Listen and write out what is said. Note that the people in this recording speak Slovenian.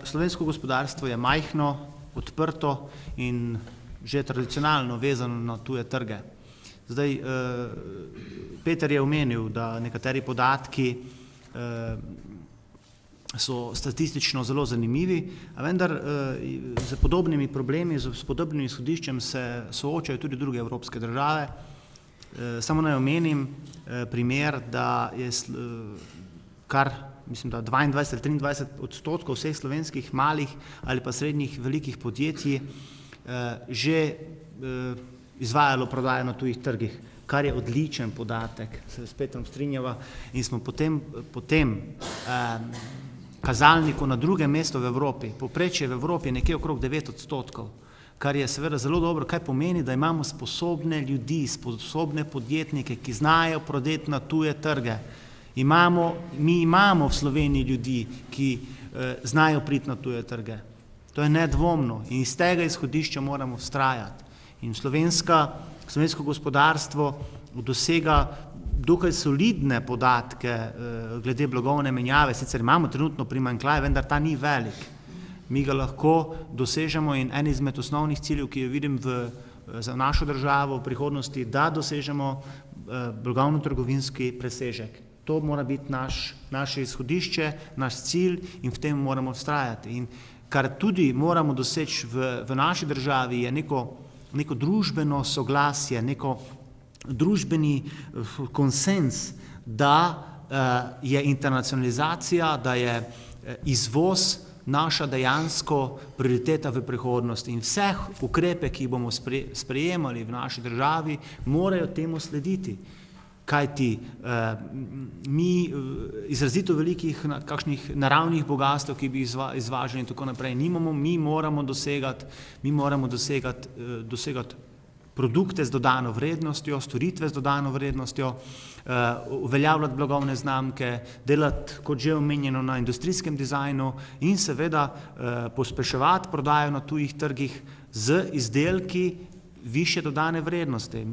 Slovensko gospodarstvo je majhno, odprto in že tradicionalno vezano na tuje trge. Zdaj, Peter je omenil, da nekateri podatki so statistično zelo zanimivi, a vendar z podobnimi problemi, s podobnim izhodiščem se soočajo tudi druge evropske države. Samo naj omenim primer, da je kar, mislim, da 22 ali 23% vseh slovenskih malih ali pa srednjih velikih podjetij že izvajalo prodajo na tujih trgih, kar je odličen podatek, se s Petrom strinjava, in smo po tem kazalniku na drugem mestu v Evropi. Povprečje v Evropi je nekje okrog 9%, kar je seveda zelo dobro, kaj pomeni, da imamo sposobne ljudi, sposobne podjetnike, ki znajo prodati na tuje trge. Mi imamo v Sloveniji ljudi, ki znajo priti na tuje trge. To je nedvomno in iz tega izhodišča moramo vztrajati. In slovensko gospodarstvo dosega dokaj solidne podatke glede blagovne menjave, sicer imamo trenutno primanjkljaj, vendar ta ni velik. Mi ga lahko dosežemo in en izmed osnovnih ciljev, ki jo vidim za našo državo v prihodnosti, da dosežemo blagovno-trgovinski presežek. To mora biti naše izhodišče, naš cilj in v tem moramo vztrajati. In kar tudi moramo doseči v naši državi je neko družbeno soglasje, neko družbeni konsens, da je internacionalizacija, da je izvoz naša dejansko prioriteta v prihodnosti in vseh ukrepe, ki jih bomo sprejemali v naši državi, morajo temu slediti. Kajti mi izrazito velikih kakšnih naravnih bogastev, ki bi izvažali in tako naprej, nimamo, mi moramo dosegati produkte z dodano vrednostjo, storitve z dodano vrednostjo, uveljavljati blagovne znamke, delati, kot že omenjeno, na industrijskem dizajnu in seveda pospeševati prodajo na tujih trgih z izdelki višje dodane vrednosti.